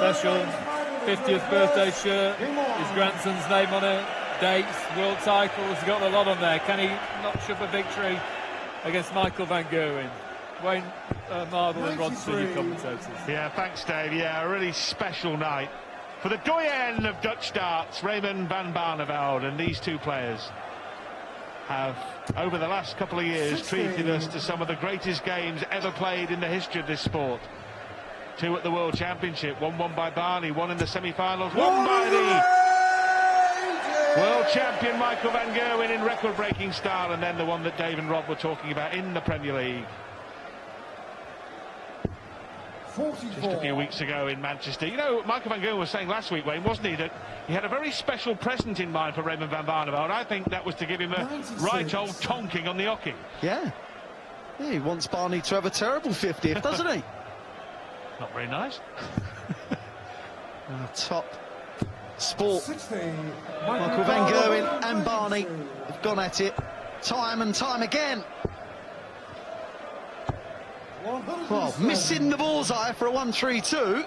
special 50th birthday shirt, his grandson's name on it, dates, world titles, he's got a lot on there. Can he notch up a victory against Michael van Gerwen? Wayne Mardle and Rod Senior commentators. Yeah, thanks Dave. Yeah, a really special night for the doyen of Dutch darts, Raymond van Barneveld, and these two players have, over the last couple of years, treated us to some of the greatest games ever played in the history of this sport. Two at the World Championship, one won by Barney, one in the semi-finals, one by the world champion Michael van Gerwen in record-breaking style, and then the one that Dave and Rob were talking about in the Premier League. 44. Just a few weeks ago in Manchester. You know, Michael van Gerwen was saying last week, Wayne, wasn't he, that he had a very special present in mind for Raymond van Barneveld. I think that was to give him a 96. Right old tonking on the hockey. Yeah. Yeah, he wants Barney to have a terrible 50th, doesn't he? Not very nice. Top sport. 16. Michael van Gerwen and Barney have gone at it time and time again. Well, missing the bullseye for a 1-3-2.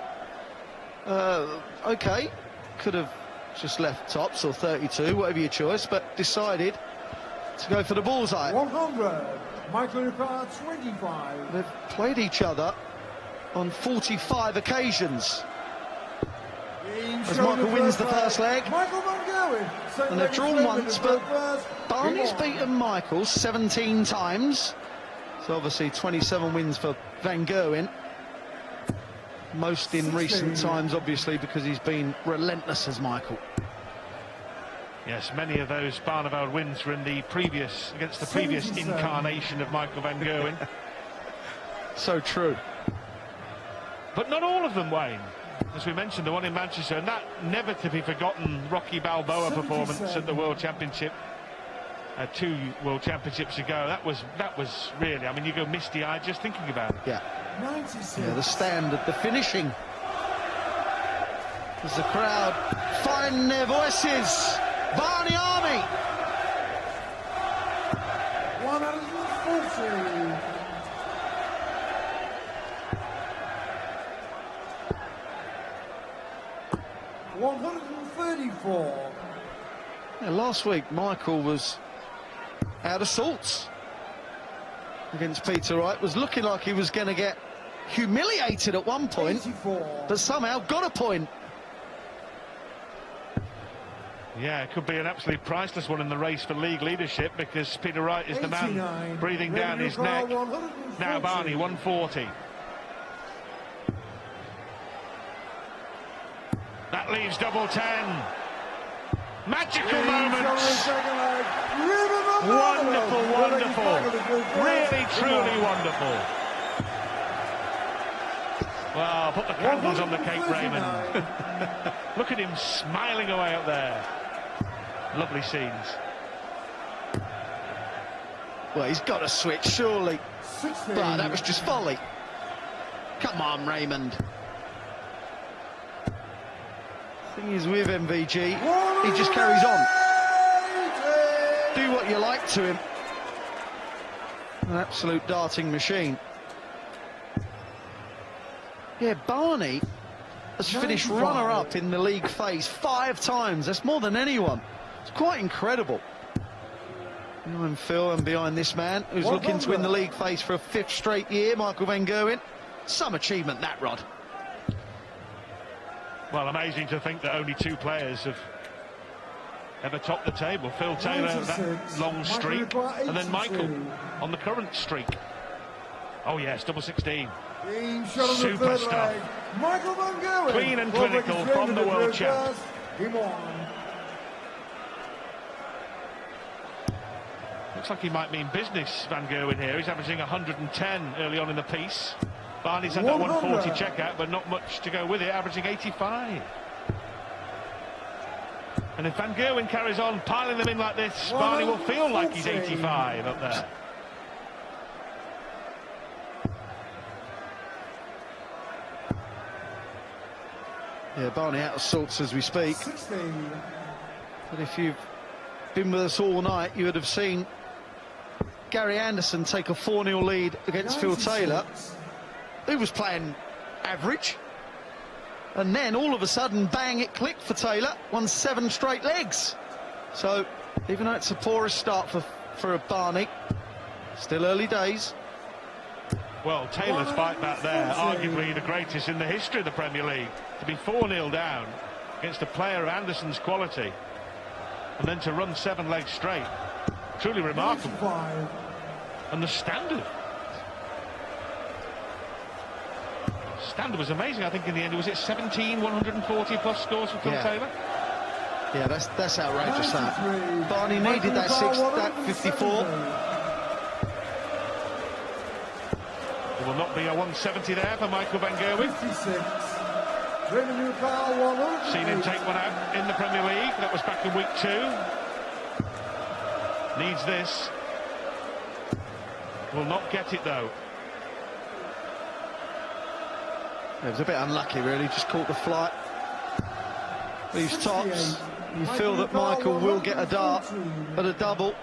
OK, could have just left tops or 32, whatever your choice, but decided to go for the bullseye. 100. Michael required 25. They've played each other on 45 occasions. As Michael wins the first leg, Michael van Gerwen, and they've drawn once, but Barney's beaten Michael 17 times. So obviously 27 wins for van Gerwen. Most in recent times, obviously, because he's been relentless as Michael. Yes, many of those Barneveld wins were in the previous, against the previous incarnation of Michael van Gerwen. So true. But not all of them, Wayne. As we mentioned, the one in Manchester, and that never to be forgotten Rocky Balboa performance at the World Championship. 2 World Championships ago, that was really, I mean, you go misty-eyed just thinking about it. Yeah. Yeah, the standard, the finishing. As the crowd find their voices. Barney Army. 140. $134. Yeah, last week, Michael was out of sorts against Peter Wright. Was looking like he was going to get humiliated at one point, 84. but somehow got a point. Yeah, it could be an absolutely priceless one in the race for league leadership, because Peter Wright is the man breathing down his neck. Now Barney, 140. That leaves double 10. Magical moments. Wonderful, wonderful. Really, truly wonderful. Well, put the candles on the cake, Raymond. Look at him smiling away up there. Lovely scenes. Well, he's got to switch, surely. 16. But that was just folly. Come on, Raymond. Thing is with MVG, he just carries on. Do what you like to him. An absolute darting machine. Yeah, Barney has finished runner-up in the league phase 5 times. That's more than anyone. It's quite incredible. You and Phil, and behind this man, who's looking to win the league phase for a 5th straight year, Michael van Gerwen. Some achievement, that, Rod. Well, amazing to think that only 2 players have ever topped the table. Phil Taylor, that long streak, and then Michael on the current streak. Oh yes, double 16. Super stuff. Michael van Gerwen. Clean and clinical from the world champ. Looks like he might mean business, Van Gerwen here. He's averaging 110 early on in the piece. Barney's had that 140 checkout, but not much to go with it, averaging 85. And if Van Gerwen carries on piling them in like this, Barney will feel like he's 85 up there. Yeah, Barney out of sorts as we speak. 16. But if you've been with us all night, you would have seen Gary Anderson take a 4-0 lead against 96. Phil Taylor, who was playing average. And then all of a sudden, bang, it clicked for Taylor. Won 7 straight legs. So even though it's a porous start for Barney, still early days. Well, Taylor's fight back there, arguably the greatest in the history of the Premier League. To be 4-0 down against a player of Anderson's quality, and then to run 7 legs straight, truly remarkable. 95. And the standard was amazing. I think in the end, was it 17 140 plus scores for Phil Taylor? Yeah, that's outrageous. 93. That Barney needed that 54. There will not be a 170 there for Michael van Gerwen. 56. Raymond van Barneveld. Seen him take one out in the Premier League. That was back in week 2. Needs this. Will not get it though. It was a bit unlucky, really. Just caught the flight. Leaves tops. You feel that Michael will get a dart at a double,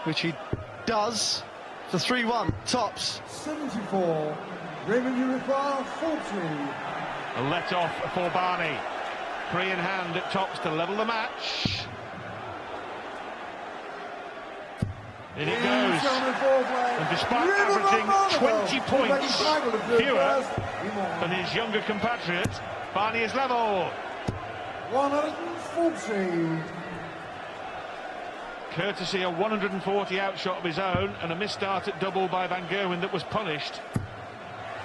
which he does. For 3-1, tops. 74. Raymond van 40. A let off for Barney. 3 in hand at tops to level the match. In it goes. And despite averaging 20 points fewer than his younger compatriot, Barney is level. 140. Courtesy a 140 outshot of his own and a missed start at double by Van Gerwen that was punished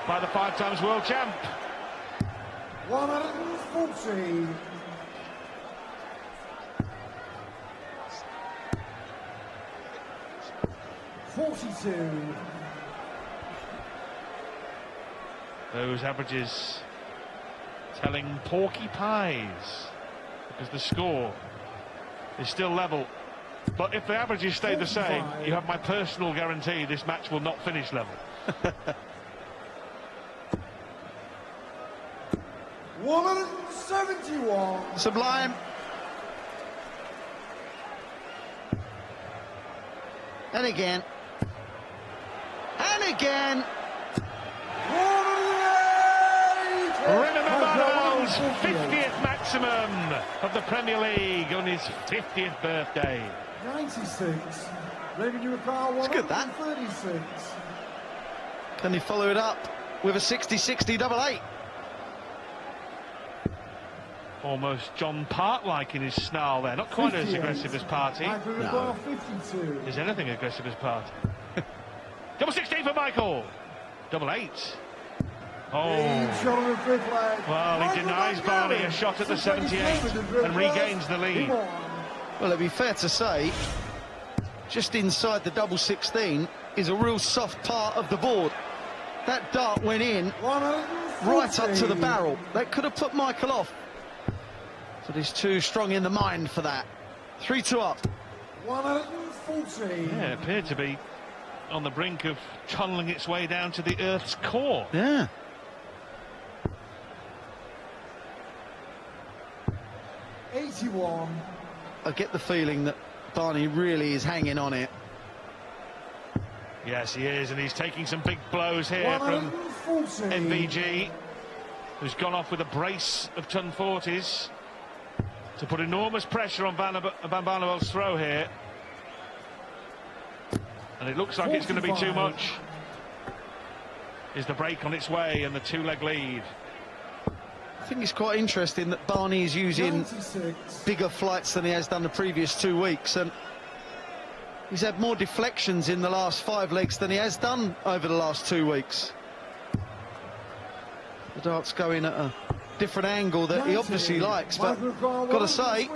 by the 5-times world champ. 140. Those averages telling porky pies, because the score is still level. But if the averages stay the same, you have my personal guarantee this match will not finish level. 171. Sublime. And again. And again. Raymond van Barneveld's 50th maximum of the Premier League on his 50th birthday. 96. Raymond van It's good, that. 136. Can he follow it up with a 60-60 double 8? Almost John Part-like in his snarl there. Not quite as aggressive as Party. No. 52. Is anything aggressive as Party? Double 16 for Michael. Double 8. Oh. Well, he denies Barney a shot at the 78 and regains the lead. Well, it'd be fair to say, just inside the double 16 is a real soft part of the board. That dart went in right up to the barrel. That could have put Michael off. But he's too strong in the mind for that. 3-2 up. 140. Yeah, it appeared to be on the brink of tunneling its way down to the Earth's core. Yeah. 81. I get the feeling that Barney really is hanging on it. Yes, he is, and he's taking some big blows here from MVG, who's gone off with a brace of ton 40s to put enormous pressure on Van Barneveld's throw here. And it looks like it's going to be too much. Is the break on its way and the 2-leg lead? I think it's quite interesting that Barney is using 96. bigger flights than he has done the previous 2 weeks, and he's had more deflections in the last 5 legs than he has done over the last 2 weeks. The dart's going at a different angle that he obviously likes, but got to say,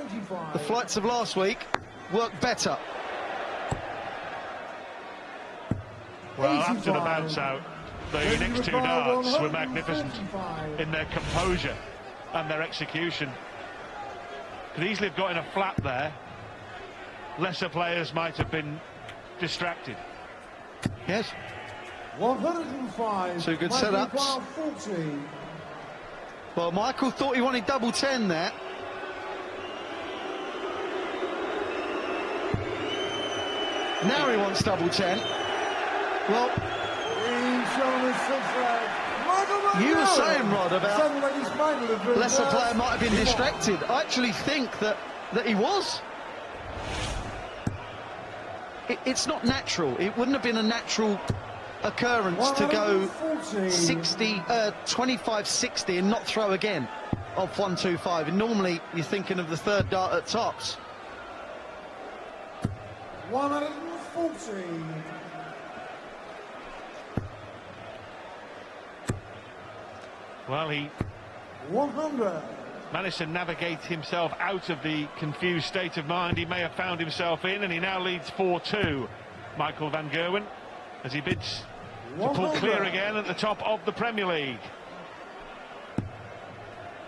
the flights of last week worked better. Well, after the bounce out, the next 2 darts were magnificent in their composure and their execution. Could easily have got in a flat there. Lesser players might have been distracted. Yes. 105. 2 good setups. 40. Well, Michael thought he wanted double 10 there. Now he wants double 10. Well, He's shown his 6 leg. Michael You were saying, Rod, about Seven ladies final of the lesser first. player might have been distracted. I actually think that he was. It's not natural. It wouldn't have been a natural occurrence to go 25-60 and not throw again off 1-2-5. And normally you're thinking of the third dart at tops. 140. Well, he 100. managed to navigate himself out of the confused state of mind he may have found himself in, and he now leads 4-2, Michael van Gerwen, as he bids to pull clear again at the top of the Premier League.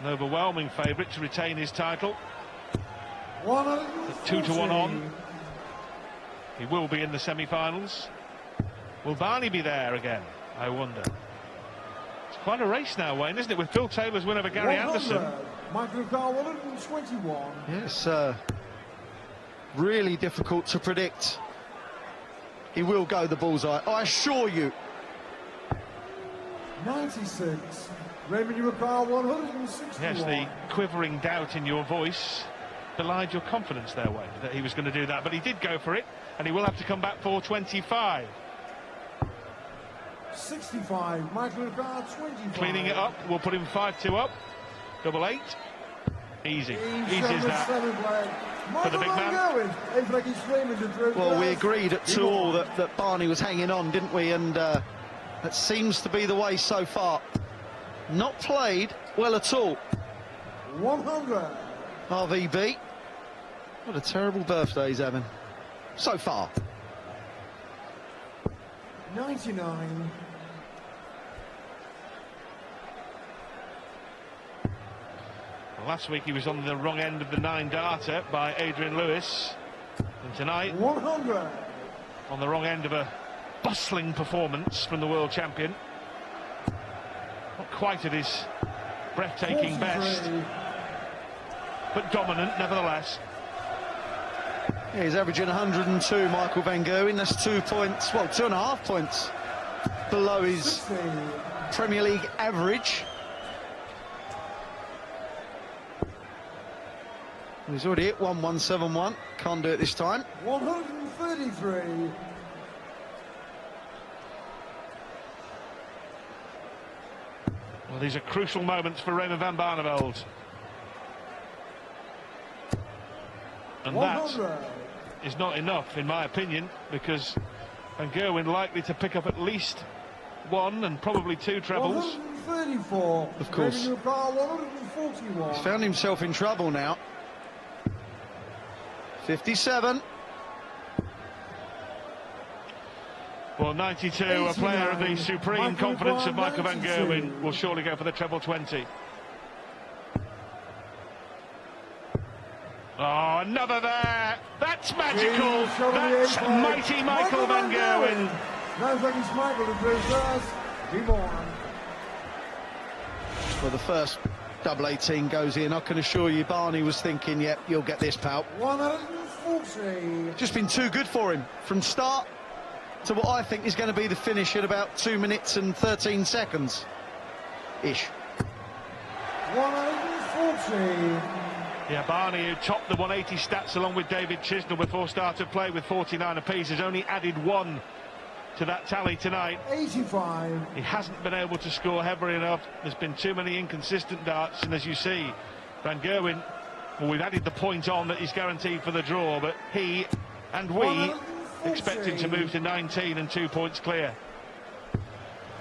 An overwhelming favourite to retain his title. 2-1 on. He will be in the semi-finals. Will Barney be there again, I wonder? It's quite a race now, Wayne, isn't it, with Phil Taylor's win over Gary Anderson. Michael Carwell 121. Yes, really difficult to predict. He will go the bullseye, I assure you. 96. Raymond van Barneveld 161. Yes, the quivering doubt in your voice belied your confidence there, Wayne, that he was going to do that, but he did go for it, and he will have to come back for 25. 65. Michael Carwell 25. Cleaning it up, we'll put him 5-2 up. Double 8. Easy. Easy as that for the big man. Well, we agreed at 2-2 that Barney was hanging on, didn't we? And that seems to be the way so far. Not played well at all. 100. RVB. What a terrible birthday he's having. So far. 99. Last week he was on the wrong end of the 9-darter by Adrian Lewis, and tonight 100. on the wrong end of a bustling performance from the world champion. Not quite at his breathtaking 43. best, but dominant nevertheless. Yeah, he's averaging 102, Michael van Gerwen. That's 2 points, well, 2.5 points below his 60. Premier League average. He's already hit 1-1-7-1. Can't do it this time. 133. Well, these are crucial moments for Raymond van Barneveld. And that 100. is not enough, in my opinion, because Van Gerwen likely to pick up at least 1 and probably 2 trebles. 134. Of course. Raymond van Barneveld 141. He's found himself in trouble now. 57. Well, 92, a player of the supreme confidence of Michael van Gerwen, will surely go for the treble 20. Oh, another there. That's magical. That's mighty Michael van Gerwen. Now it's Michael to first. Well, the first double 18 goes in. I can assure you, Barney was thinking, yep, you'll get this, pal. 140. Just been too good for him from start to what I think is going to be the finish at about 2 minutes and 13 seconds ish. 140. Yeah, Barney, who topped the 180 stats along with David Chisnell before start of play with 49 apiece, has only added 1 to that tally tonight. 85. He hasn't been able to score heavily enough. There's been too many inconsistent darts, and as you see, Van Gerwen, well, we've added the point on that he's guaranteed for the draw, but he and we expect him to move to 19 and 2 points clear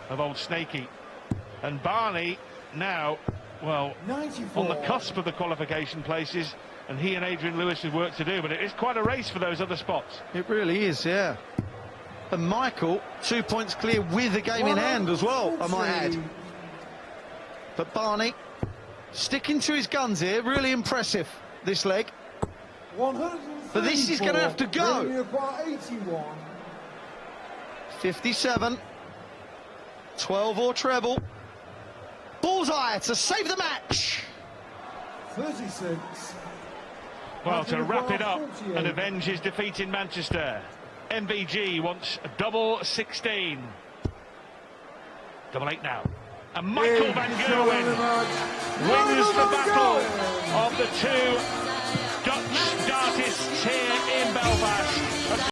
of old Snakey. And Barney now, well, 94. on the cusp of the qualification places, and he and Adrian Lewis have work to do, but it is quite a race for those other spots. It really is, yeah. And Michael, 2 points clear with a game in hand as well, I might add. But Barney, sticking to his guns here, really impressive, this leg. But this is going to have to go. 81. 57. 12 or treble. Bullseye to save the match. 36. Well, to wrap it up and avenge his defeat in Manchester, MVG wants a double 16. Double 8 now. And Michael van Gerwen wins the battle of the two